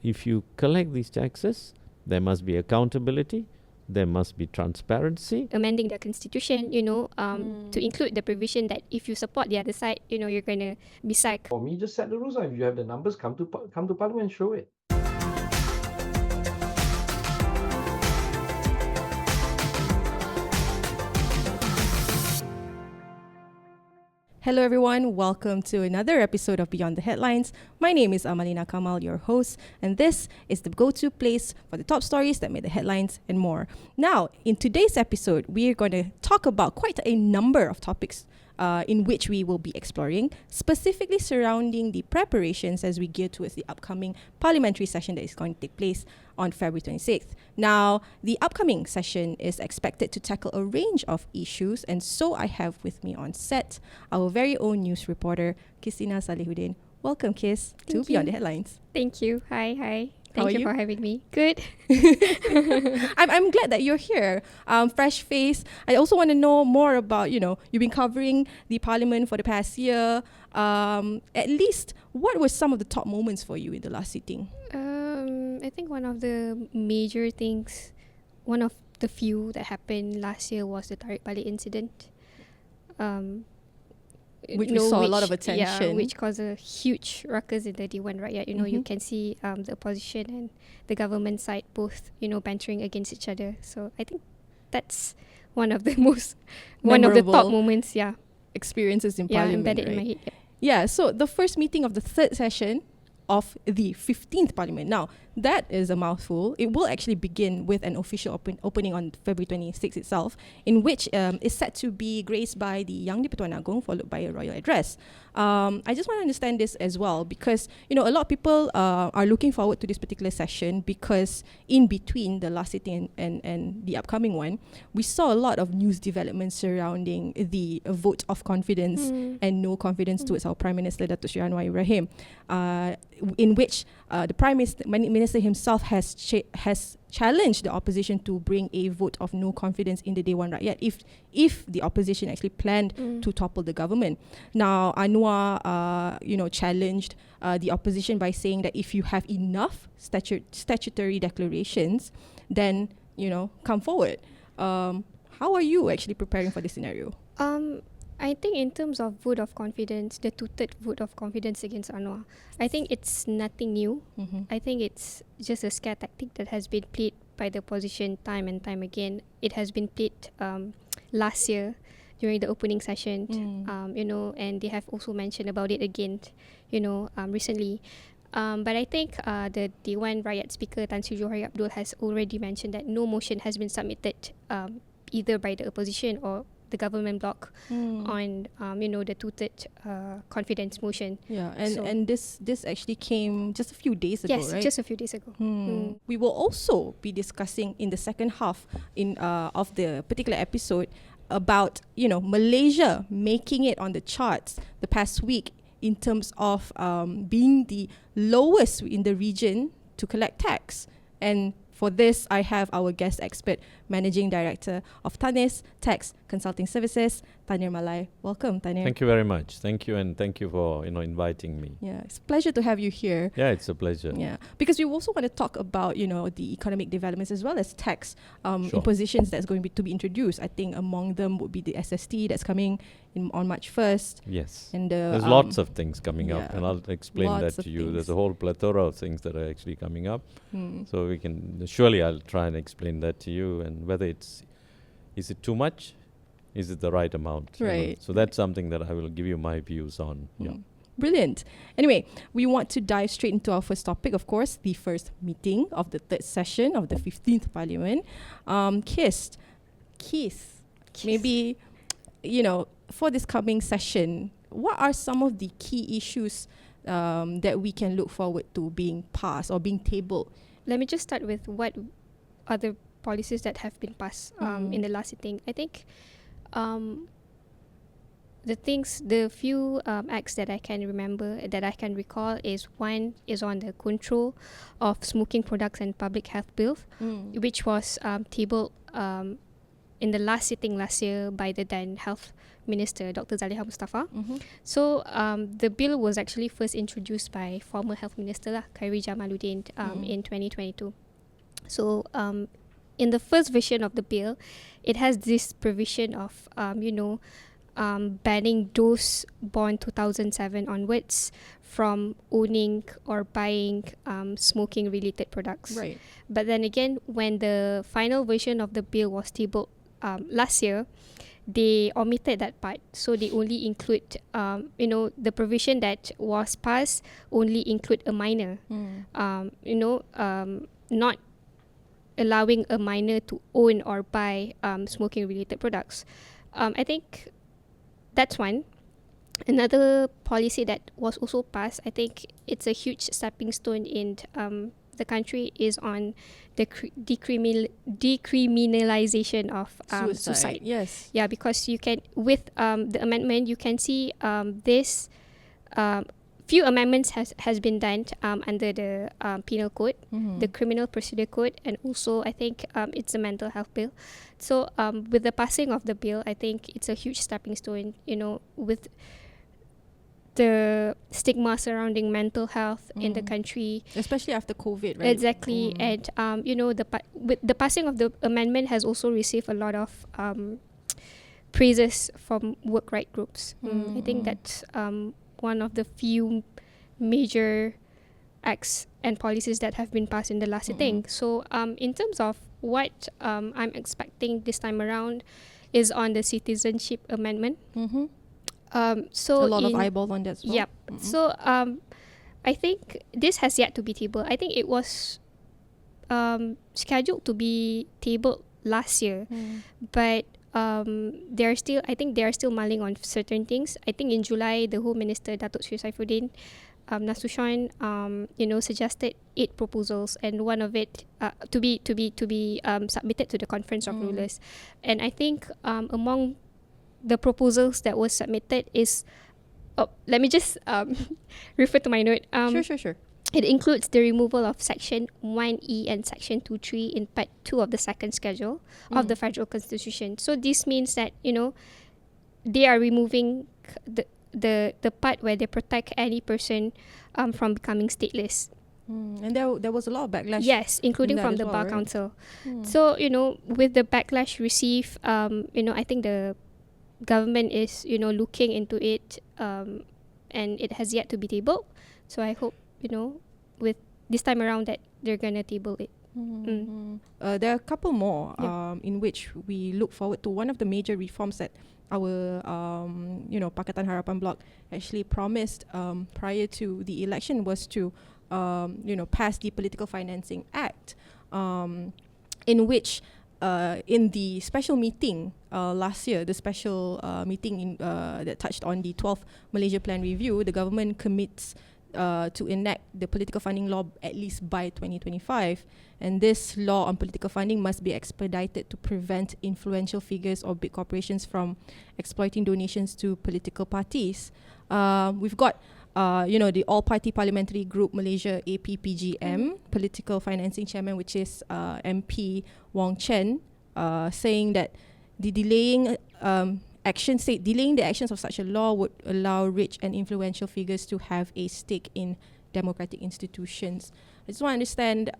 If you collect these taxes, there must be accountability, there must be transparency. Amending the constitution, to include the provision that if you support the other side, you're going to be sacked. For me, just set the rules. If you have the numbers, come to Parliament and show it. Hello everyone, welcome to another episode of Beyond the Headlines. My name is Amalina Kamal, your host, and this is the go-to place for the top stories that made the headlines and more. Now, in today's episode, we are going to talk about quite a number of topics in which we will be exploring, specifically surrounding the preparations as we gear towards the upcoming parliamentary session that is going to take place on February 26th. Now, the upcoming session is expected to tackle a range of issues, and so I have with me on set our very own news reporter, Qistina Sallehuddin. Welcome, Kis, to Beyond the Headlines. Thank you. Hi. How Thank are you you? for having me. Good. I'm glad that you're here. Fresh face. I also want to know more about, you've been covering the parliament for the past year. At least, what were some of the top moments for you in the last sitting? I think one of the major things, one of the few that happened last year was the Tarik Balik incident. Which we saw a lot of attention. Yeah, which caused a huge ruckus in the Dewan Rakyat. You can see the opposition and the government side both, bantering against each other. So I think that's one of the one of the top moments, experiences in parliament, embedded right? in my head. Yeah, so the first meeting of the third session of the 15th Parliament. Now, that is a mouthful. It will actually begin with an official opening on February 26th itself, in which is set to be graced by the Yang di-Pertuan Agong, followed by a royal address. I just want to understand this as well, because, a lot of people are looking forward to this particular session, because in between the last sitting and the upcoming one, we saw a lot of news developments surrounding the vote of confidence and no confidence towards our Prime Minister, Datuk Anwar Ibrahim, in which the Prime Minister himself has challenged the opposition to bring a vote of no confidence in the Dewan Rakyat if the opposition actually planned to topple the government. Now, Anwar, challenged the opposition by saying that if you have enough statutory declarations, then, come forward. How are you actually preparing for this scenario? I think in terms of vote of confidence, the two-third vote of confidence against Anwar, I think it's nothing new. I think it's just a scare tactic that has been played by the opposition time and time again. It has been played last year during the opening session, and they have also mentioned about it again, recently. But I think the Dewan Rakyat Speaker Tan Sri Johari Abdul has already mentioned that no motion has been submitted either by the opposition or the government bloc on the two-third confidence motion. Yeah, and this actually came just a few days ago, yes, right? just a few days ago. We will also be discussing in the second half of the particular episode about Malaysia making it on the charts the past week in terms of being the lowest in the region to collect tax. And for this, I have our guest expert, Managing Director of Thannees Tax Consulting Services, Thanneermalai. Welcome, Thanneer. Thank you very much. Thank you, and thank you for inviting me. Yeah, it's a pleasure to have you here. Yeah, it's a pleasure. Yeah, because we also want to talk about the economic developments as well as tax Sure. impositions that's going to be introduced. I think among them would be the SST that's coming on March 1st. Yes. And There's lots of things coming up, yeah, and I'll explain lots that to of you. things. There's a whole plethora of things that are actually coming up. So we can, surely I'll try and explain that to you, and whether is it too much? Is it the right amount? Right. So that's something that I will give you my views on. Yeah. Brilliant. Anyway, we want to dive straight into our first topic, of course, the first meeting of the third session of the 15th Parliament. Keith, maybe, for this coming session, what are some of the key issues that we can look forward to being passed or being tabled? Let me just start with what other policies that have been passed in the last sitting. I think the few acts that I can remember, that I can recall, is one is on the control of smoking products and public health bill, which was tabled in the last sitting last year by the then Health Minister, Dr. Zaliha Mustafa. So the bill was actually first introduced by former Health Minister Khairi Jamaluddin in 2022. So in the first version of the bill, it has this provision of, banning those born 2007 onwards from owning or buying smoking-related products. Right. But then again, when the final version of the bill was tabled last year, they omitted that part. So they only include, the provision that was passed only include a minor. Not allowing a minor to own or buy smoking-related products. I think that's one. Another policy that was also passed, I think it's a huge stepping stone in the country, is on the decriminalization of suicide. Yes. Yeah, because you can, with the amendment, you can see this few amendments has been done under the penal code, the criminal procedure code, and also I think it's a mental health bill. So with the passing of the bill, I think it's a huge stepping stone, with the stigma surrounding mental health in the country, especially after COVID, right? Exactly. And with the passing of the amendment has also received a lot of praises from work right groups. I think that's one of the few major acts and policies that have been passed in the last sitting. So in terms of what I'm expecting this time around is on the citizenship amendment. So a lot of eyeball on that as well. Yep. So I think this has yet to be tabled. I think it was scheduled to be tabled last year, but they are still mulling on certain things. I think in July, the Home Minister Datuk Seri Saifuddin Nasution suggested 8 proposals, and one of it to be submitted to the Conference of Rulers. And I think among the proposals that was submitted is, let me just refer to my note. Sure. It includes the removal of Section 1E and Section 23 in Part 2 of the second schedule of the Federal Constitution. So this means that, they are removing the part where they protect any person from becoming stateless. And there was a lot of backlash. Yes, including from the Bar Council. So, with the backlash received, I think the government is, looking into it, and it has yet to be tabled. So I hope, with this time around that they're going to table it. There are a couple more in which we look forward to. One of the major reforms that our, Pakatan Harapan bloc actually promised prior to the election was to, pass the Political Financing Act, in which in the special meeting last year, the special meeting that touched on the 12th Malaysia Plan Review, the government commits to enact the political funding law at least by 2025. And this law on political funding must be expedited to prevent influential figures or big corporations from exploiting donations to political parties. We've got the All-Party Parliamentary Group Malaysia AP23 Political Financing Chairman, which is MP Wong Chen, saying that the delaying the actions of such a law would allow rich and influential figures to have a stake in democratic institutions. I just want to understand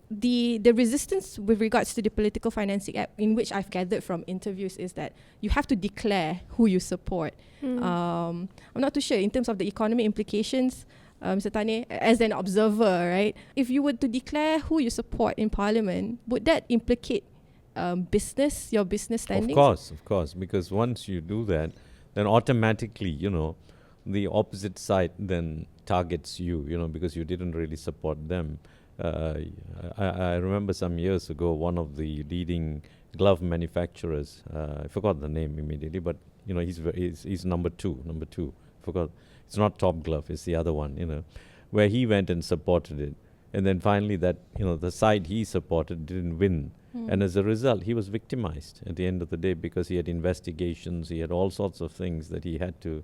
the resistance with regards to the Political Financing Act, in which I've gathered from interviews, is that you have to declare who you support. I'm not too sure in terms of the economic implications, Mr. Thanneer, as an observer, right? If you were to declare who you support in Parliament, would that implicate your business standings? Of course, because once you do that, then automatically, the opposite side then targets you, because you didn't really support them. I remember some years ago, one of the leading glove manufacturers, I forgot the name immediately, but he's number two. Forgot, it's not Top Glove, it's the other one, where he went and supported it, and then finally that the side he supported didn't win. And as a result, he was victimized at the end of the day, because he had investigations, he had all sorts of things that he had to,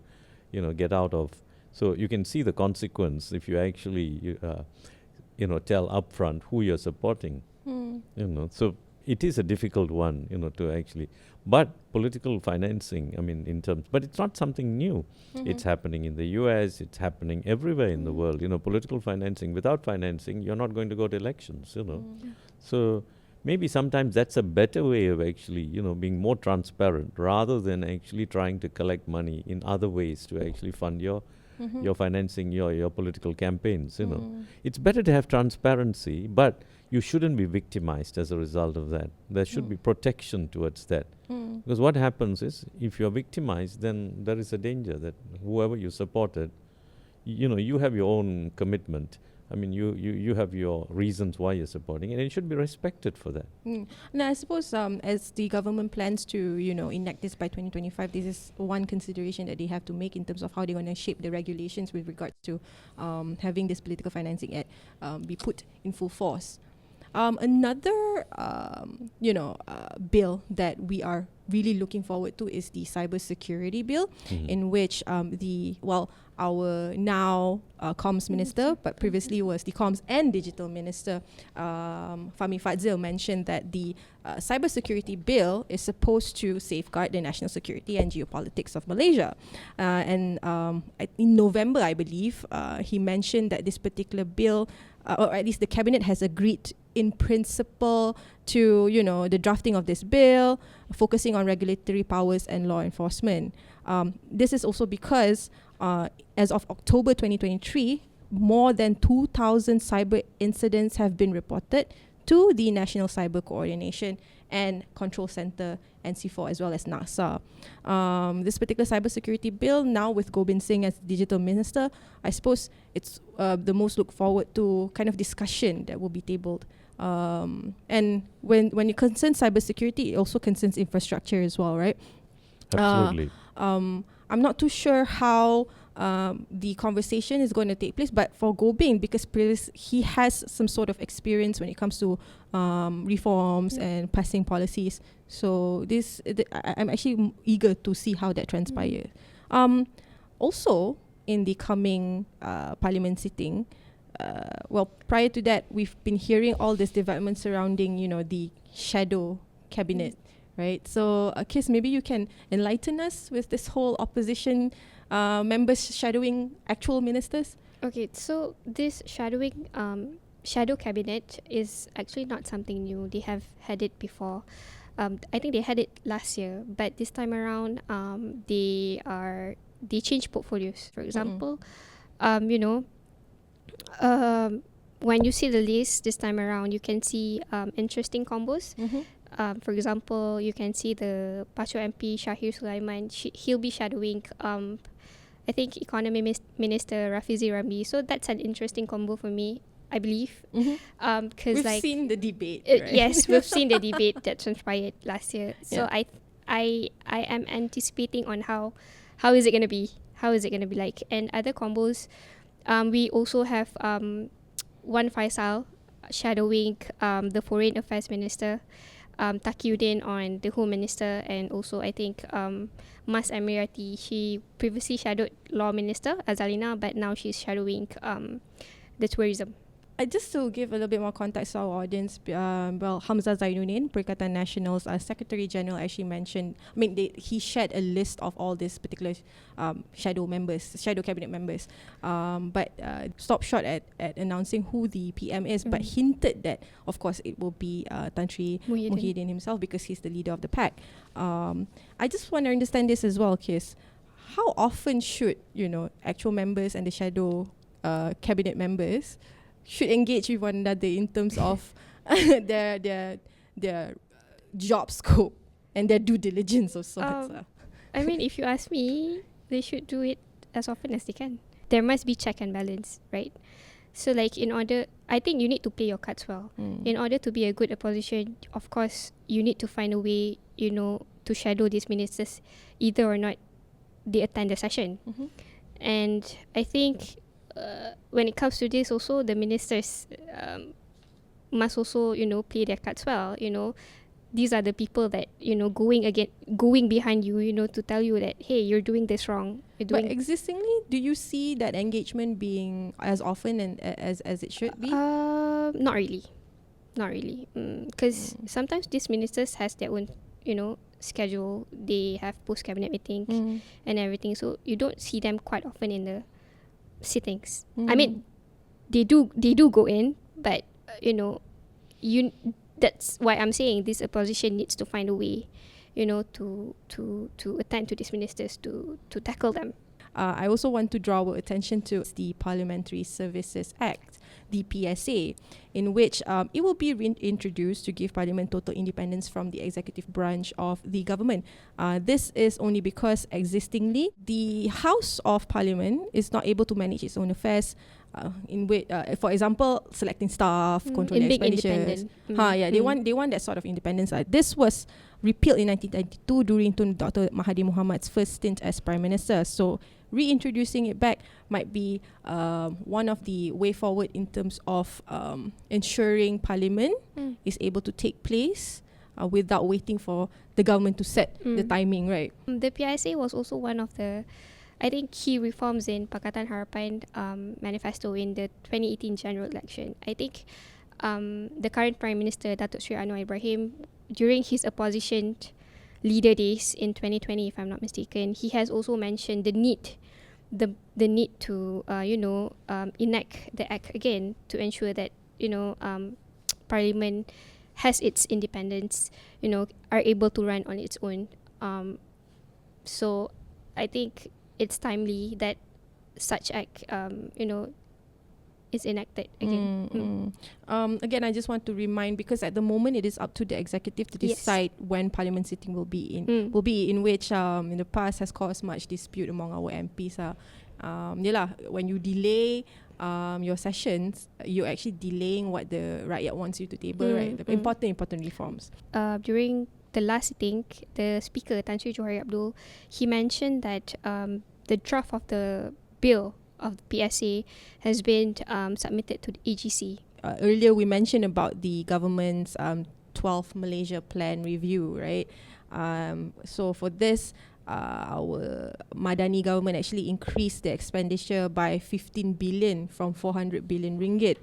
get out of. So you can see the consequence if you actually, tell upfront who you're supporting. So it is a difficult one, to actually. But political financing, but it's not something new. It's happening in the US, it's happening everywhere in the world. Political financing, without financing, you're not going to go to elections, So maybe sometimes that's a better way of actually, being more transparent rather than actually trying to collect money in other ways to actually fund your financing, your political campaigns, It's better to have transparency, but you shouldn't be victimized as a result of that. There should be protection towards that. Because what happens is, if you're victimized, then there is a danger that whoever you supported, you have your own commitment. You have your reasons why you're supporting it, and it should be respected for that. Now, I suppose as the government plans to, enact this by 2025, this is one consideration that they have to make in terms of how they're going to shape the regulations with regards to having this political financing act be put in full force. Another, bill that we are really looking forward to is the cybersecurity bill, in which our now comms minister, but previously was the comms and digital minister, Fahmi Fadzil, mentioned that the cybersecurity bill is supposed to safeguard the national security and geopolitics of Malaysia. In November, I believe, he mentioned that this particular bill, or at least the cabinet has agreed in principle to, the drafting of this bill, focusing on regulatory powers and law enforcement. This is also because as of October 2023, more than 2,000 cyber incidents have been reported to the National Cyber Coordination and Control Center, NC4, as well as NASA. This particular cybersecurity bill, now with Gobind Singh as digital minister, I suppose it's the most look forward to kind of discussion that will be tabled. And when it concerns cybersecurity, it also concerns infrastructure as well, right? Absolutely. I'm not too sure how the conversation is going to take place, but for Gobind, because he has some sort of experience when it comes to reforms and passing policies, so I'm actually eager to see how that transpires. Also, in the coming parliament sitting, prior to that, we've been hearing all this development surrounding, the shadow cabinet, right? So, Kis, maybe you can enlighten us with this whole opposition members shadowing actual ministers. Okay, so this shadow cabinet is actually not something new. They have had it before. I think they had it last year, but this time around, they change portfolios. For example, when you see the list this time around, you can see interesting combos. For example, you can see the Pacho MP Shahir Sulaiman. He'll be shadowing, I think, Economy Minister Rafizi Ramli. So that's an interesting combo for me, I believe. Because we've seen the debate. Right? Yes, we've seen the debate that transpired last year. So I am anticipating on how is it going to be? How is it going to be like? And other combos, we also have Wan Faisal shadowing the Foreign Affairs Minister, Takiuddin on the Home Minister, and also I think Mas Amirati, she previously shadowed Law Minister Azalina, but now she's shadowing the tourism. Just to give a little bit more context to our audience, Hamzah Zainuddin, Perikatan Nasional's Secretary General, actually mentioned, he shared a list of all these particular shadow cabinet members, but stopped short at announcing who the PM is, but hinted that, of course, it will be Tan Sri Muhyiddin himself, because he's the leader of the pack. I just want to understand this as well, Kis. How often should, actual members and the shadow cabinet members should engage with one another in terms of their job scope and their due diligence of sorts? If you ask me, they should do it as often as they can. There must be check and balance, right? So I think you need to play your cards well. In order to be a good opposition, of course, you need to find a way, to shadow these ministers, either or not they attend the session. And I think when it comes to this also, the ministers must also, play their cards well. These are the people that, going behind you, to tell you that, hey, you're doing this wrong. But existingly, do you see that engagement being as often and as it should be? Not really. Not really. Because sometimes these ministers has their own, schedule. They have post-cabinet meetings and everything. So you don't see them quite often in the sittings. I mean, they do go in, but, that's why I'm saying this opposition needs to find a way, to attend to these ministers, to tackle them. I also want to draw our attention to the Parliamentary Services Act, the PSA, in which it will be reintroduced to give Parliament total independence from the executive branch of the government. This is only because existingly, the House of Parliament is not able to manage its own affairs, in which, for example, selecting staff, controlling expenditures. They want that sort of independence. This was repealed in 1992 during Dr. Mahathir Mohamed's first stint as Prime Minister. So reintroducing it back might be one of the way forward in terms of ensuring Parliament is able to take place without waiting for the government to set the timing, right? The PSA was also one of the, I think, key reforms in Pakatan Harapan manifesto in the 2018 general election. I think the current Prime Minister, Datuk Seri Anwar Ibrahim, during his opposition leader days in 2020, if I'm not mistaken, he has also mentioned the need to enact the act again to ensure that Parliament has its independence, are able to run on its own. So I think it's timely that such act is enacted again. Again, I just want to remind, because at the moment it is up to the executive to decide when Parliament sitting will be in which in the past has caused much dispute among our MPs. When you delay your sessions, you're actually delaying what the rakyat wants you to table, right? The important reforms. During the last sitting, the Speaker, Tan Sri Johari Abdul, he mentioned that the draft of the bill of the PSA has been submitted to the AGC. Earlier we mentioned about the government's 12th Malaysia plan review, right? So for this, our Madani government actually increased the expenditure by 15 billion from 400 billion ringgit,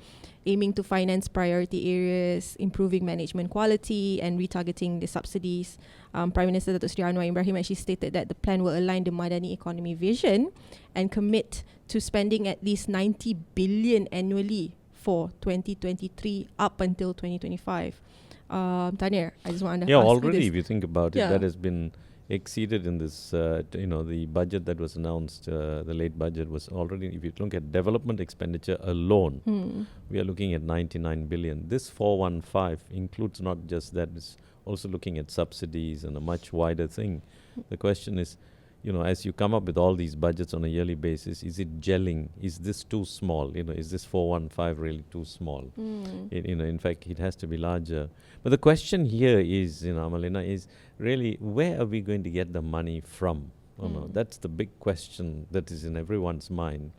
aiming to finance priority areas, improving management quality and retargeting the subsidies. Prime Minister Datuk Seri Anwar Ibrahim actually stated that the plan will align the Madani economy vision and commit to spending at least 90 billion annually for 2023 up until 2025. Thanneer, I just want to ask already you if you think about it, that has been exceeded in this, the budget that was announced, the late budget was already, if you look at development expenditure alone, we are looking at 99 billion. This 415 includes not just that, it's also looking at subsidies and a much wider thing. The question is, as you come up with all these budgets on a yearly basis, is it gelling? Is this too small? Is this 415 really too small? In fact, it has to be larger. But the question here is, Malina, is really, where are we going to get the money from? That's the big question that is in everyone's mind.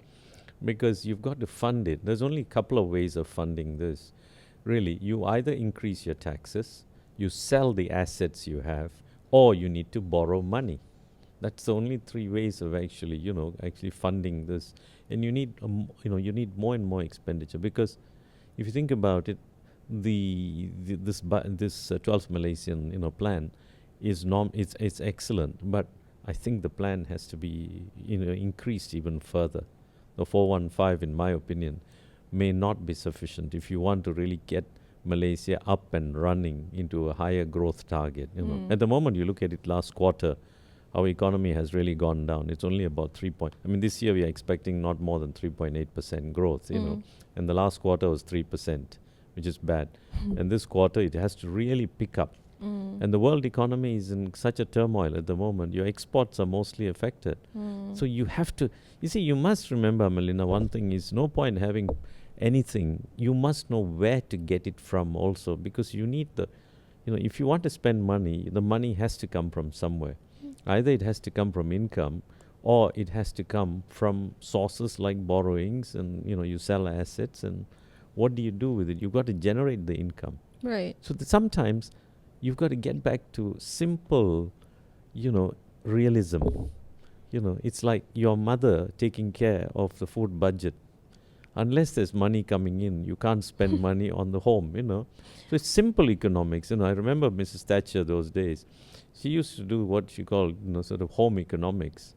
Because you've got to fund it. There's only a couple of ways of funding this. Really, you either increase your taxes, you sell the assets you have, or you need to borrow money. That's the only three ways of actually funding this. And you need, you need more and more expenditure, because if you think about it, this 12th Malaysian plan is it's excellent, but I think the plan has to be increased even further. The 415, in my opinion, may not be sufficient if you want to really get Malaysia up and running into a higher growth target. At the moment, you look at it last quarter, our economy has really gone down. It's only about this year we are expecting not more than 3.8% growth, and the last quarter was 3%, which is bad. And this quarter, it has to really pick up. And the world economy is in such a turmoil at the moment. Your exports are mostly affected. So you have to, you must remember, Melina, one thing is no point having anything. You must know where to get it from also, because you need if you want to spend money, the money has to come from somewhere. Either it has to come from income, or it has to come from sources like borrowings, and you sell assets, and what do you do with it? You've got to generate the income. Right. So sometimes you've got to get back to simple, realism. It's like your mother taking care of the food budget. Unless there's money coming in, you can't spend money on the home, you know. So it's simple economics. You know, I remember Mrs. Thatcher those days. She used to do what she called, you know, sort of home economics.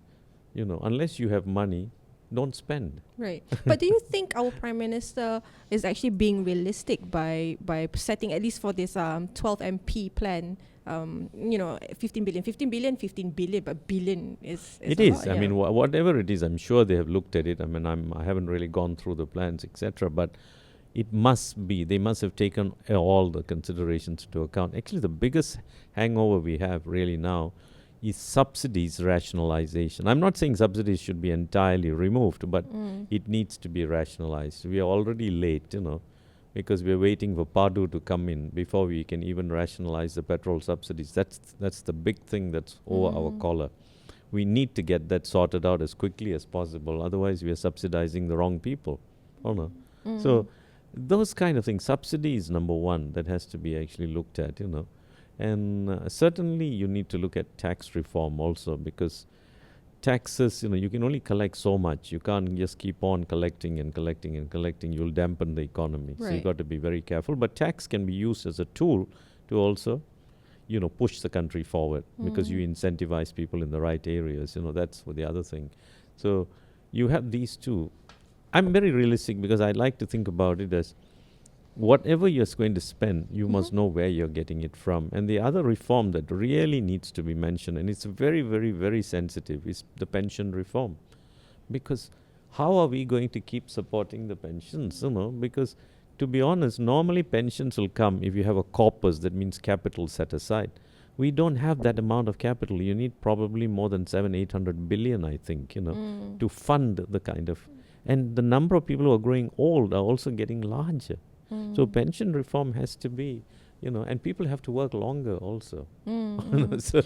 You know, unless you have money, don't spend. Right. But do you think our Prime Minister is actually being realistic by setting, at least for this 12 MP plan, 15 billion, 15 billion, 15 billion, but billion is It a is. lot, I yeah. mean, whatever it is, I'm sure they have looked at it. I mean, I haven't really gone through the plans, etc. But it must be, they must have taken all the considerations into account. Actually, the biggest hangover we have really now is subsidies rationalization. I'm not saying subsidies should be entirely removed, but it needs to be rationalized. We are already late, you know, because we're waiting for Padu to come in before we can even rationalize the petrol subsidies. That's the big thing that's over our collar. We need to get that sorted out as quickly as possible. Otherwise, we are subsidizing the wrong people. Oh no. So those kind of things, subsidy is number one that has to be actually looked at, you know. And certainly you need to look at tax reform also, because taxes, you know, you can only collect so much. You can't just keep on collecting and collecting and collecting. You'll dampen the economy. So you've got to be very careful. But tax can be used as a tool to also, you know, push the country forward, because you incentivize people in the right areas. You know, that's the other thing. So you have these two. I'm very realistic, because I like to think about it as whatever you're going to spend, you must know where you're getting it from. And the other reform that really needs to be mentioned, and it's very, very, very sensitive, is the pension reform. Because how are we going to keep supporting the pensions? You know, because to be honest, normally pensions will come if you have a corpus, that means capital set aside. We don't have that amount of capital. You need probably more than 700-800 billion, I think, you know, to fund the kind of, and the number of people who are growing old are also getting larger. So pension reform has to be, you know, and people have to work longer also. So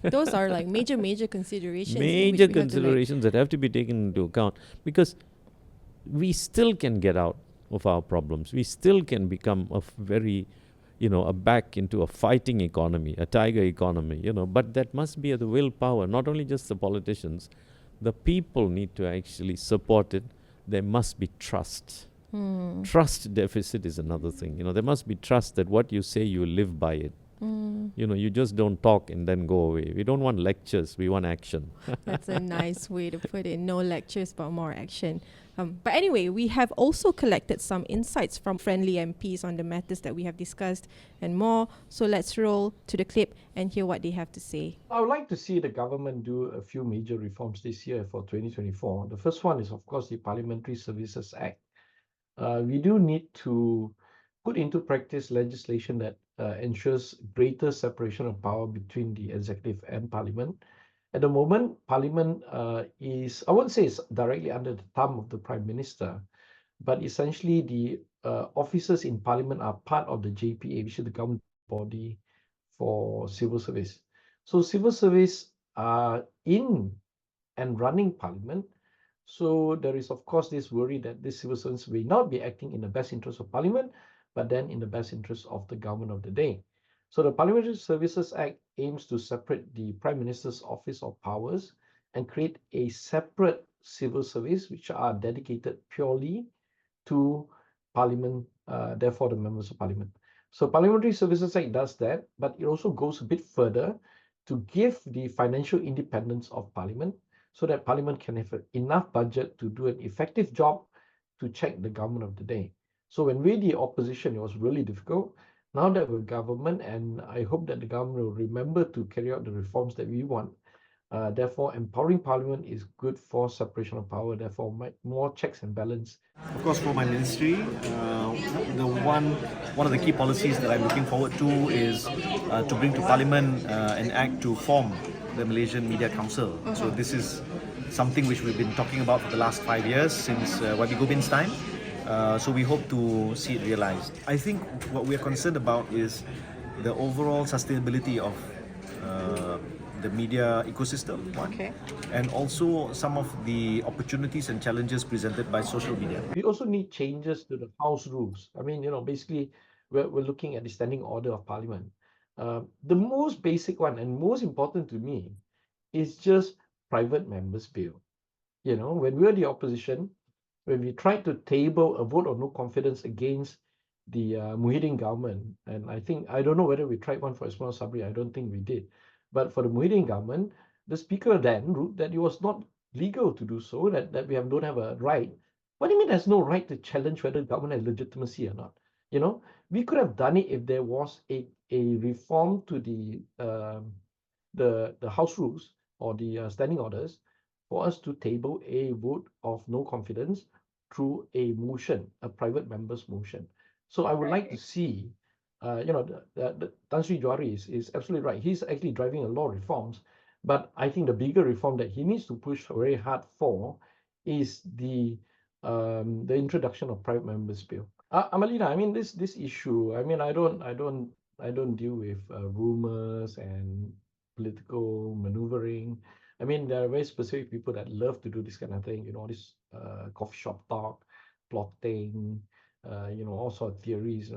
Those are like major considerations. major considerations that have to be taken into account, because we still can get out of our problems. We still can become a very, you know, back into a fighting economy, a tiger economy, you know, but that must be the willpower, not only just the politicians. The people need to actually support it. There must be trust. Trust deficit is another thing. You know, there must be trust that what you say, you live by it. You know, you just don't talk and then go away. We don't want lectures, we want action. That's a nice way to put it. No lectures, but more action. But anyway, we have also collected some insights from friendly MPs on the matters that we have discussed and more. So let's roll to the clip and hear what they have to say. I would like to see the government do a few major reforms this year for 2024. The first one is, of course, the Parliamentary Services Act. We do need to put into practice legislation that ensures greater separation of power between the executive and parliament. At the moment, parliament is, I won't say it's directly under the thumb of the Prime Minister, but essentially the officers in parliament are part of the JPA, which is the government body for civil service. So civil service are in and running parliament. So there is, of course, this worry that these civil servants may not be acting in the best interest of parliament, but then in the best interest of the government of the day. So the Parliamentary Services Act aims to separate the Prime Minister's Office of Powers and create a separate civil service which are dedicated purely to Parliament, therefore the members of Parliament. So Parliamentary Services Act does that, but it also goes a bit further to give the financial independence of Parliament, so that Parliament can have enough budget to do an effective job to check the government of the day. So when we, the opposition, it was really difficult. Now that we're government, and I hope that the government will remember to carry out the reforms that we want. Therefore, empowering Parliament is good for separation of power. Therefore, more checks and balance. Of course, for my ministry, the one of the key policies that I'm looking forward to is to bring to Parliament an act to form the Malaysian Media Council. So this is something which we've been talking about for the last 5 years, since Wabi Gobin's time. So we hope to see it realized. I think what we're concerned about is the overall sustainability of the media ecosystem, and also some of the opportunities and challenges presented by social media. We also need changes to the House rules. I mean, basically, we're looking at the standing order of Parliament. The most basic one and most important to me is just private members' bill. When we're the opposition, when we tried to table a vote of no confidence against the Muhyiddin government, and I don't know whether we tried one for Ismail Sabri, I don't think we did. But for the Muhyiddin government, the speaker then ruled that it was not legal to do so, that we don't have a right. What do you mean there's no right to challenge whether the government has legitimacy or not? You know, we could have done it if there was a reform to the house rules or the standing orders for us to table a vote of no confidence through a motion, a private member's motion. So I would like to see, the Tan Sri Johari is absolutely right. He's actually driving a lot of reforms, but I think the bigger reform that he needs to push very hard for is the introduction of private members bill. Amalina, I mean this issue. I mean I don't deal with rumors and political maneuvering. I mean, there are very specific people that love to do this kind of thing, all this coffee shop talk, plotting, all sort of theories,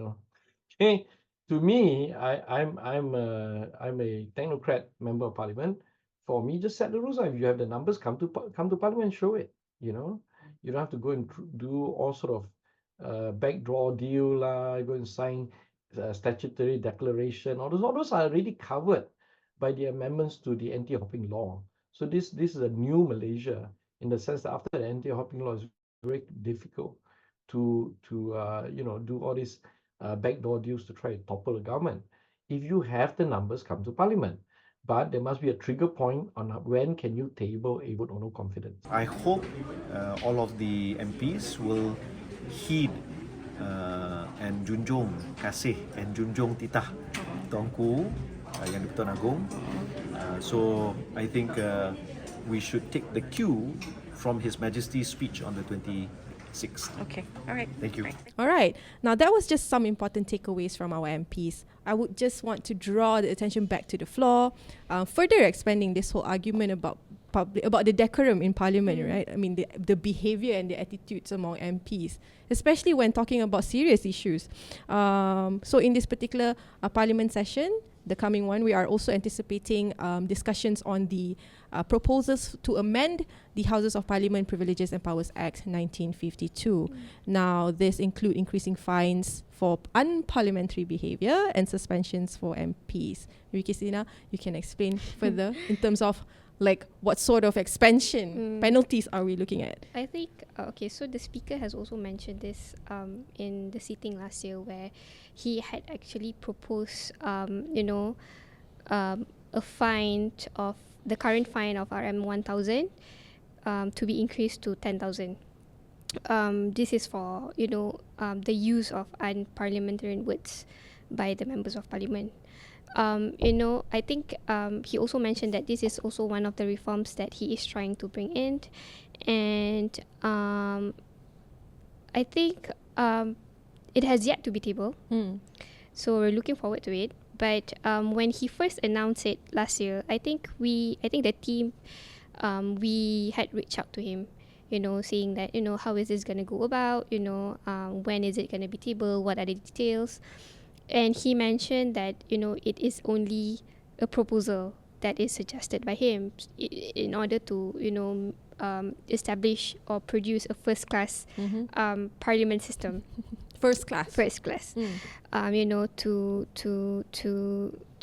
Okay, to me, I'm a technocrat member of parliament. For me, just set the rules. If you have the numbers, come to parliament and show it. You don't have to go and do all sort of backdoor deal lah. Go and sign statutory declaration. All those are already covered by the amendments to the anti-hopping law. So this is a new Malaysia in the sense that after the anti-hopping law, it's very difficult to do all these backdoor deals to try to topple the government. If you have the numbers, come to parliament. But there must be a trigger point on when can you table a vote of no confidence. I hope all of the MPs will heed and junjung kasih and junjung titah Tuanku Yang di-Pertuan Agong. So I think we should take the cue from His Majesty's speech on the 26th. Okay, all right. Thank you. All right. Now, that was just some important takeaways from our MPs. I would just want to draw the attention back to the floor, further expanding this whole argument about the decorum in Parliament, right? I mean, the behaviour and the attitudes among MPs, especially when talking about serious issues. So in this particular Parliament session, the coming one, we are also anticipating discussions on the proposals to amend the Houses of Parliament Privileges and Powers Act 1952. Now, this include increasing fines for unparliamentary behaviour and suspensions for MPs. Maybe Qistina, you can explain further in terms of like what sort of expansion penalties are we looking at? I think, so the speaker has also mentioned this in the sitting last year where he had actually proposed, a fine of the current fine of RM1,000 to be increased to 10,000. This is for, the use of unparliamentary words by the members of parliament. I think he also mentioned that this is also one of the reforms that he is trying to bring in. And I think it has yet to be tabled. So we're looking forward to it. But when he first announced it last year, I think the team, we had reached out to him, saying that, how is this going to go about? When is it going to be tabled? What are the details? And he mentioned that, it is only a proposal that is suggested by him in order to, establish or produce a first-class parliament system. First class. To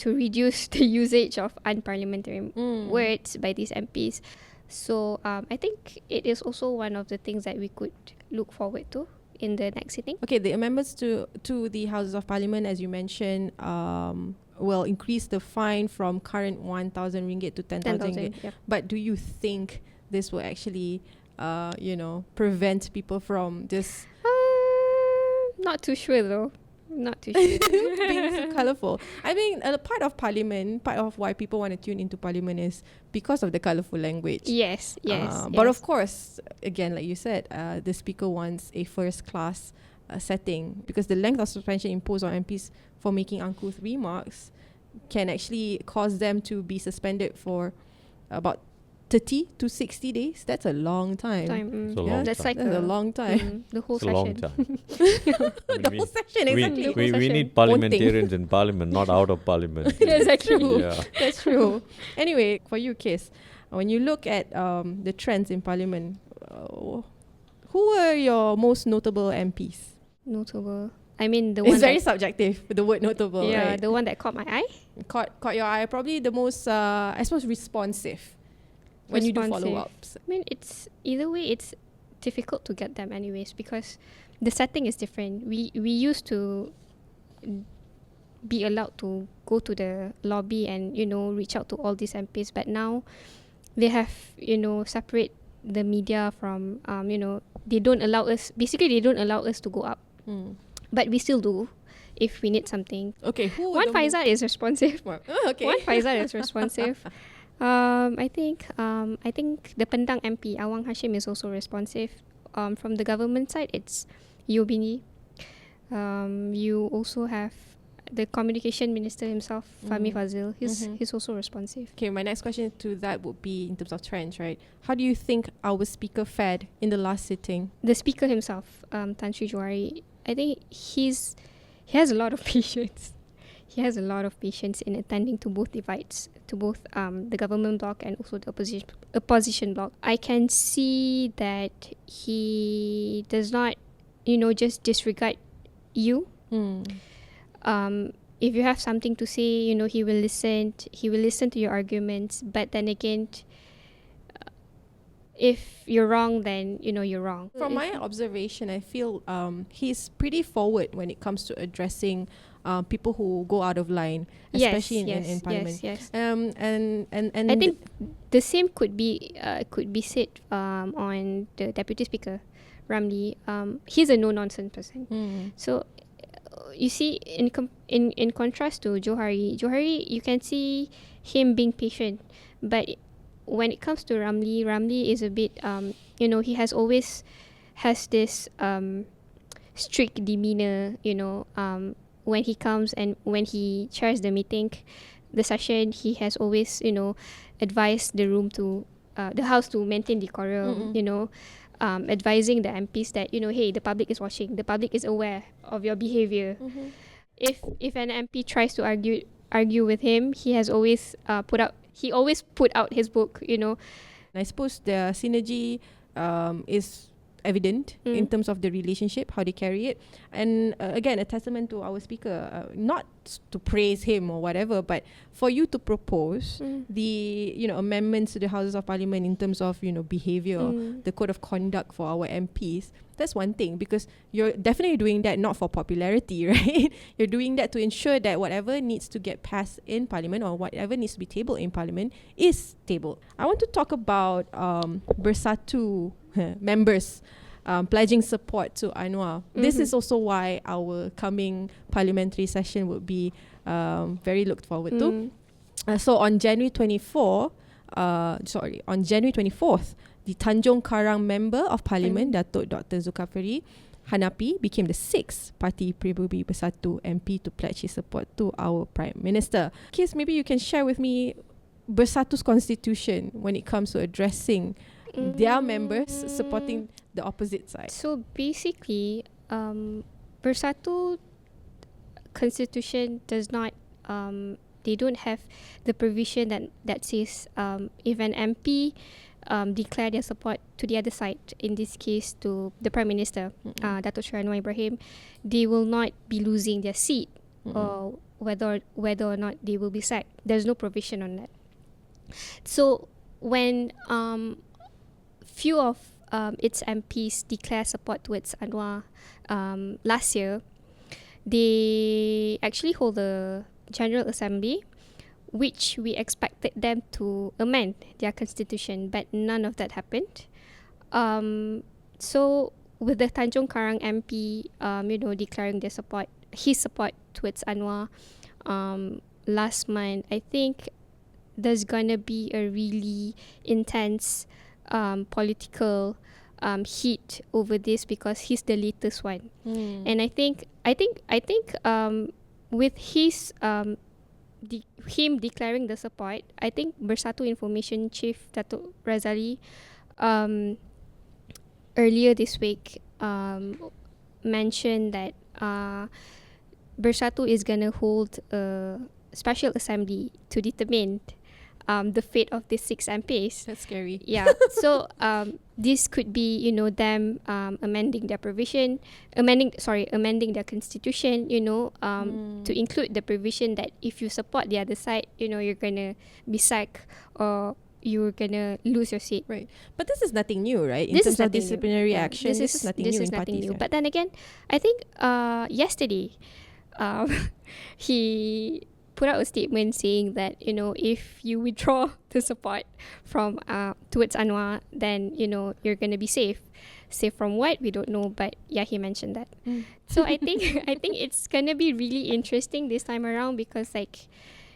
reduce the usage of unparliamentary words by these MPs. So I think it is also one of the things that we could look forward to in the next sitting. Okay, the amendments to the Houses of Parliament, as you mentioned, will increase the fine from current 1,000 ringgit to 10,000 ringgit. Yeah. But do you think this will actually, prevent people from just... Not too sure though. Not too sure. being so colourful. I mean, a part of Parliament, part of why people want to tune into Parliament is because of the colourful language. Yes. But of course, again, like you said, the Speaker wants a first-class setting because the length of suspension imposed on MPs for making uncouth remarks can actually cause them to be suspended for about 30 to 60 days. That's a long time. That's like a long time. The whole It's a session. long time. The whole session, exactly. We need parliamentarians in parliament, not out of parliament. Exactly. Yeah. That's true. Anyway, for you, Kis, when you look at the trends in parliament, Who were your most notable MPs? Notable. I mean, the It's one very that, subjective, the word notable, yeah, right? the one that caught my eye. Caught your eye. Probably the most, I suppose, responsive when you do Responsive. follow-ups. I mean, it's either way, it's difficult to get them anyways because the setting is different. We used to be allowed to go to the lobby and reach out to all these MPs, but now they have separate the media from they don't allow us. Basically, they don't allow us to go up, but we still do if we need something. Okay, who One Faizal is responsive. okay. One Faizal is responsive. I think the Pendang MP Awang Hashim is also responsive. From the government side, it's Yobini. You also have the communication minister himself, Fahmi Fadzil. He's also responsive. Okay, my next question to that would be in terms of trends, right? How do you think our speaker fared in the last sitting? The speaker himself, Tan Sri Johari, I think he has a lot of patience. He has a lot of patience in attending to both divides, to both the government bloc and also the opposition bloc. I can see that he does not, just disregard you. If you have something to say, he will listen. He will listen to your arguments. But then again, if you're wrong, then you're wrong. From my observation, I feel he's pretty forward when it comes to addressing people who go out of line, especially in Parliament. Yes. And I think the same could be said on the Deputy Speaker, Ramli. He's a no-nonsense person. So you see, in contrast to Johari, you can see him being patient, but when it comes to Ramli is a bit he has always has this strict demeanor, when he comes and when he chairs the meeting, the session, he has always advised the house to maintain decorum, advising the MPs that hey, the public is watching, the public is aware of your behavior. If an MP tries to argue with him, he has always put out his book. I suppose the synergy is evident in terms of the relationship, how they carry it, and again, a testament to our speaker, not to praise him or whatever, but for you to propose the amendments to the Houses of Parliament in terms of behaviour, the code of conduct for our MPs. That's one thing, because you're definitely doing that not for popularity, right? You're doing that to ensure that whatever needs to get passed in Parliament or whatever needs to be tabled in Parliament is tabled. I want to talk about Bersatu members pledging support to Anwar. This is also why our coming parliamentary session would be very looked forward to. So on January 24th, the Tanjung Karang Member of Parliament, Datuk Dr. Zulkifli Hanapi, became the 6th Parti Pribumi Bersatu MP to pledge his support to our Prime Minister. Kis, maybe you can share with me Bersatu's constitution when it comes to addressing their members supporting the opposite side. So basically, Bersatu constitution does not they don't have the provision that says if an MP declare their support to the other side, in this case to the Prime Minister, Datuk Seri Anwar Ibrahim, they will not be losing their seat, or whether or not they will be sacked. There's no provision on that. So when few of its MPs declare support towards Anwar last year, they actually hold a General Assembly, which we expected them to amend their constitution, but none of that happened. So with the Tanjung Karang MP, declaring his support towards Anwar last month, I think there's gonna be a really intense political heat over this, because he's the latest one. And I think with his him declaring the support, I think Bersatu Information Chief Datuk Razali earlier this week mentioned that Bersatu is gonna hold a special assembly to determine the fate of the 6 MPs. That's scary. Yeah. So this could be, you know, them amending their amending their constitution, you know, to include the provision that if you support the other side, you know, you're gonna be sacked or you're gonna lose your seat. Right. But this is nothing new, right? In This terms is of nothing new. disciplinary Yeah. action, this is nothing new in parties. Yeah. But then again, I think yesterday, he put out a statement saying that, you know, if you withdraw the support from towards Anwar, then, you know, you're gonna be safe. Safe from what? We don't know, but yeah, he mentioned that. So I think it's gonna be really interesting this time around, because, like,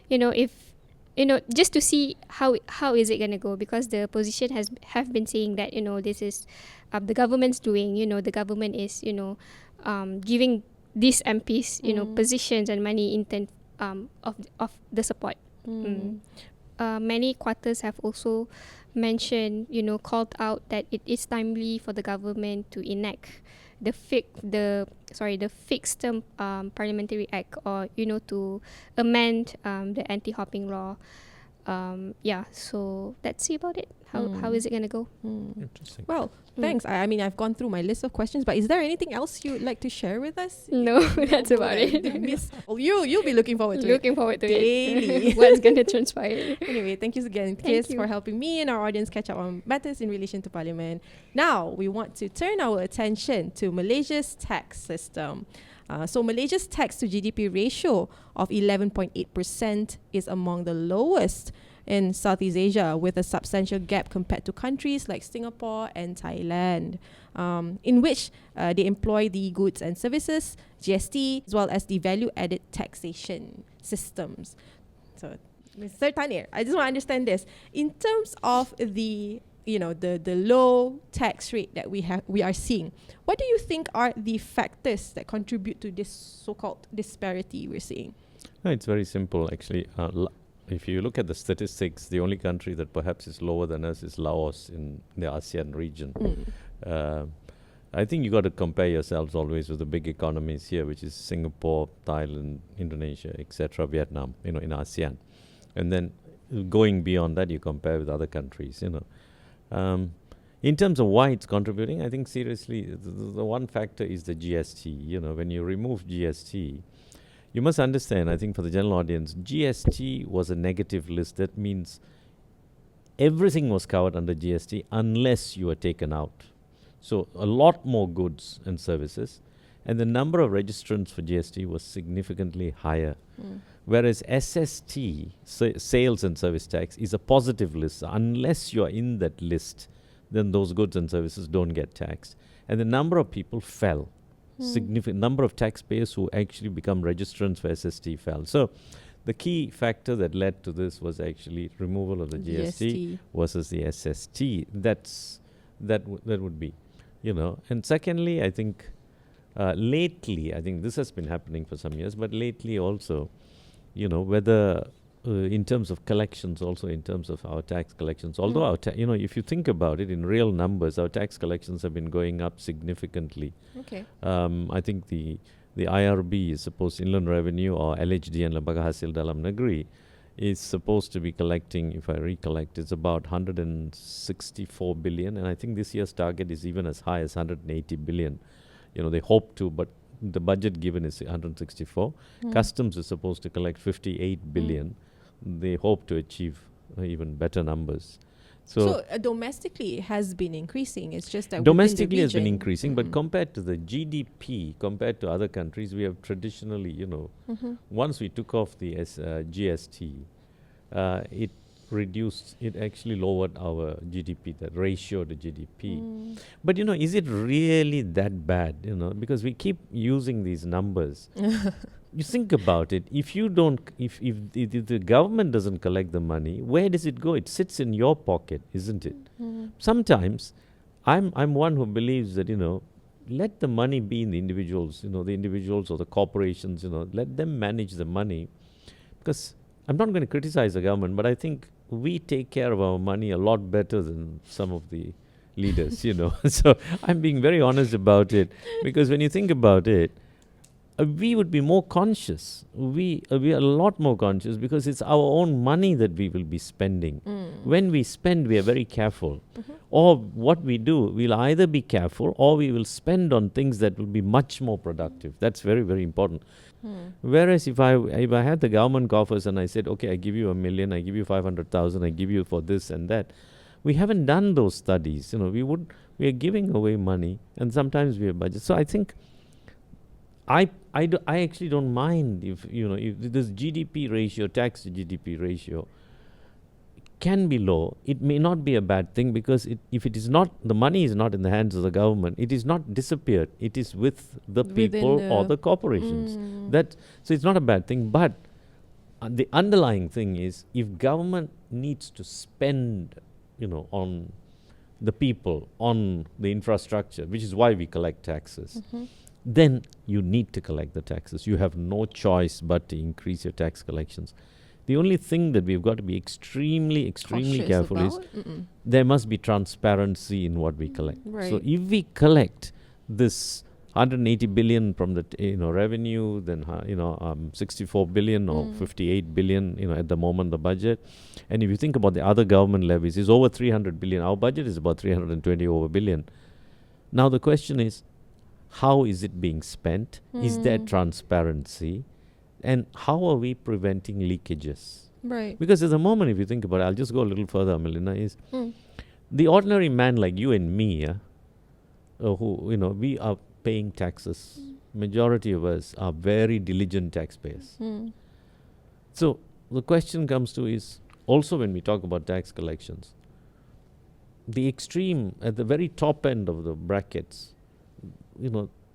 you know, if, you know, just to see how is it gonna go, because the opposition have been saying that, you know, this is the government's doing, you know, the government is, you know, giving these MPs, you know, positions and money in terms of the support. Many quarters have also mentioned, you know, called out that it is timely for the government to enact the fixed term parliamentary act, or, you know, to amend the anti-hopping law. Yeah, so let's see about it. How is it gonna go? Interesting. Well, thanks. I mean, I've gone through my list of questions, but is there anything else you'd like to share with us? No, that's about it. Well, you'll be looking forward to Looking forward to daily. it. What's gonna transpire? Anyway, thank you again, Thank Chris, you. for helping me and our audience catch up on matters in relation to Parliament. Now, we want to turn our attention to Malaysia's tax system. So Malaysia's tax to GDP ratio of 11.8% is among the lowest in Southeast Asia, with a substantial gap compared to countries like Singapore and Thailand, in which they employ the goods and services, GST, as well as the value-added taxation systems. So, Mr. Thanneer, I just want to understand this. In terms of the low tax rate that we are seeing, what do you think are the factors that contribute to this so-called disparity we're seeing? No, it's very simple, actually. If you look at the statistics, the only country that perhaps is lower than us is Laos in the ASEAN region. I think you got to compare yourselves always with the big economies here, which is Singapore, Thailand, Indonesia, etc., Vietnam, you know, in ASEAN. And then going beyond that, you compare with other countries, you know. In terms of why it's contributing, I think seriously, the one factor is the GST. You know, when you remove GST, you must understand, I think for the general audience, GST was a negative list. That means everything was covered under GST unless you were taken out. So a lot more goods and services, and the number of registrants for GST was significantly higher. Whereas SST, sales and service tax, is a positive list. So unless you are in that list, then those goods and services don't get taxed. And the number of people fell. Significant number of taxpayers who actually become registrants for SST fell. So the key factor that led to this was actually removal of the GST versus the SST. That would be, you know. And secondly, I think lately, I think this has been happening for some years, but lately also, you know, whether in terms of collections, also in terms of our tax collections, although our you know, if you think about it in real numbers, our tax collections have been going up significantly. Okay. I think the IRB is supposed, Inland Revenue, or LHD and Lembaga Hasil Dalam Negeri, is supposed to be collecting, if I recollect, it's about 164 billion, and I think this year's target is even as high as 180 billion. You know, they hope to, but the budget given is 164. Customs is supposed to collect 58 billion. They hope to achieve even better numbers. So domestically it has been increasing. It's just that domestically has been increasing, but compared to the GDP, compared to other countries, we have traditionally, you know, once we took off the GST, it reduced, it actually lowered our GDP, the ratio to GDP. But, you know, is it really that bad, you know, because we keep using these numbers. You think about it, if the government doesn't collect the money, where does it go? It sits in your pocket, isn't it? Sometimes, I'm one who believes that, you know, let the money be in the individuals, you know, the individuals or the corporations, you know, let them manage the money. Because I'm not going to criticize the government, but I think we take care of our money a lot better than some of the leaders, you know. So I'm being very honest about it, because when you think about it, we would be more conscious. We are a lot more conscious because it's our own money that we will be spending. When we spend, we are very careful. Or what we do, we'll either be careful or we will spend on things that will be much more productive. That's very, very important. Whereas if I had the government coffers and I said, okay, I give you 1 million, I give you 500,000, I give you for this and that, we haven't done those studies. We are giving away money, and sometimes we have budget. So I think I actually don't mind if this GDP ratio, tax to GDP ratio, can be low. It may not be a bad thing because if it is not, the money is not in the hands of the government. It is not disappeared. It is with the people or the corporations. So it's not a bad thing. But the underlying thing is, if government needs to spend, on the people, on the infrastructure, which is why we collect taxes, then you need to collect the taxes. You have no choice but to increase your tax collections. The only thing that we've got to be extremely careful is there must be transparency in what we collect. Right. So if we collect this 180 billion from the revenue, then 64 billion or 58 billion at the moment, the budget, and if you think about the other government levies, it's over 300 billion. Our budget is about 320 over billion. Now the question is, how is it being spent? Is there transparency? And how are we preventing leakages? Right. Because at the moment, if you think about it, I'll just go a little further, Melina, is the ordinary man like you and me, who, we are paying taxes. Majority of us are very diligent taxpayers. So the question comes to is, also when we talk about tax collections, the extreme, at the very top end of the brackets,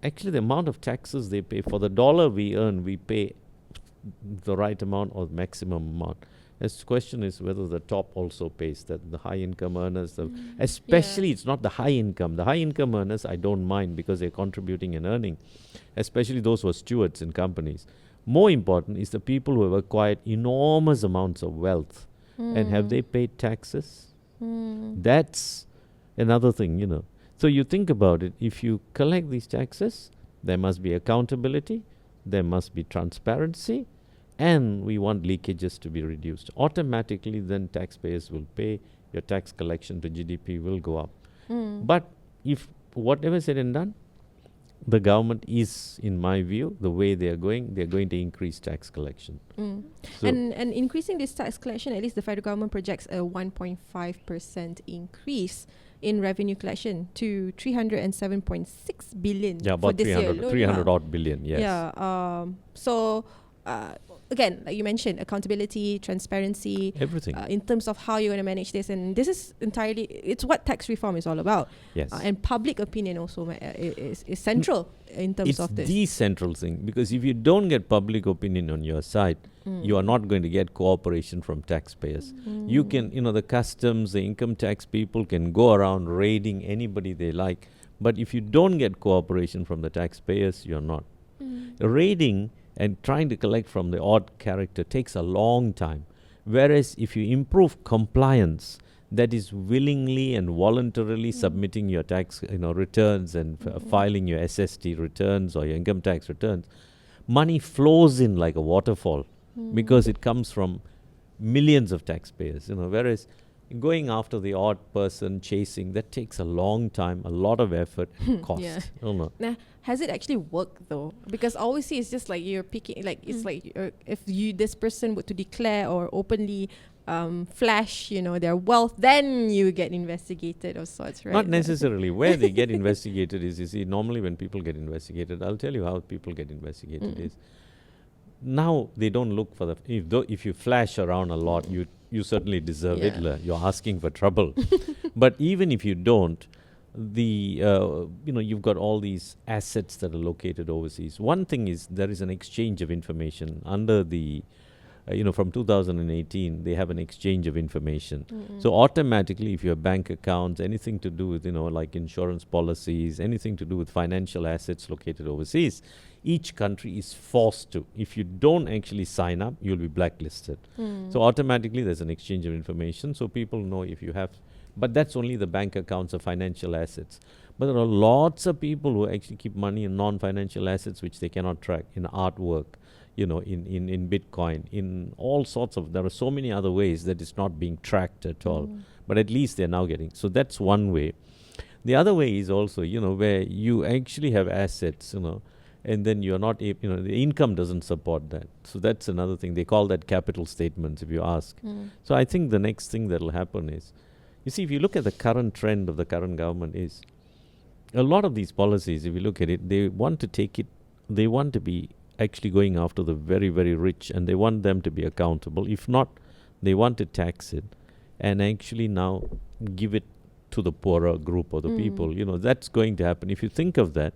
actually the amount of taxes they pay, for the dollar we earn, we pay the right amount or maximum amount. The question is whether the top also pays, that the high income earners, especially it's not the high income. The high income earners I don't mind because they're contributing and earning, especially those who are stewards in companies. More important is the people who have acquired enormous amounts of wealth. And have they paid taxes? That's another thing, So you think about it, if you collect these taxes, there must be accountability, there must be transparency, and we want leakages to be reduced. Automatically, then taxpayers will pay, your tax collection to GDP will go up. But if whatever said and done, the government is, in my view, the way they're going to increase tax collection. So and increasing this tax collection, at least the federal government projects a 1.5% increase in revenue collection to 307.6 billion about for this year alone. 300 odd billion, yes. Yeah. So again, like you mentioned, accountability, transparency, everything. In terms of how you're going to manage this, and this is entirely, it's what tax reform is all about. Yes. And public opinion also is central in terms of this. It's the central thing, because if you don't get public opinion on your side, you are not going to get cooperation from taxpayers. You can, the customs, the income tax people can go around raiding anybody they like, but if you don't get cooperation from the taxpayers, you're not. Raiding and trying to collect from the odd character takes a long time. Whereas if you improve compliance, that is willingly and voluntarily submitting your tax returns and filing your SST returns or your income tax returns, money flows in like a waterfall because it comes from millions of taxpayers. Whereas going after the odd person, chasing, that takes a long time, a lot of effort, cost. Now, has it actually worked though? Because I always see it's just like you're picking, like it's like if this person were to declare or openly flash, their wealth, then you get investigated or sorts, right? Not necessarily. Where they get investigated is, you see, normally when people get investigated, I'll tell you how people get investigated is, now they don't look for if you flash around a lot, you certainly deserve it. You're asking for trouble. But even if you don't, you've got all these assets that are located overseas. One thing is there is an exchange of information under the from 2018, they have an exchange of information. So automatically, if you have bank accounts, anything to do with, like insurance policies, anything to do with financial assets located overseas, each country is forced to. If you don't actually sign up, you'll be blacklisted. So automatically, there's an exchange of information. So people know if you have, but that's only the bank accounts of financial assets. But there are lots of people who actually keep money in non-financial assets which they cannot track, in artwork, in Bitcoin, in all sorts of, there are so many other ways that it's not being tracked at all. But at least they're now getting. So that's one way. The other way is also, where you actually have assets, and then you're not, the income doesn't support that. So that's another thing. They call that capital statements, if you ask. So I think the next thing that will happen is, you see, if you look at the current trend of the current government is, a lot of these policies, if you look at it, they want to be actually going after the very, very rich, and they want them to be accountable. If not, they want to tax it and actually now give it to the poorer group or the people. That's going to happen. If you think of that,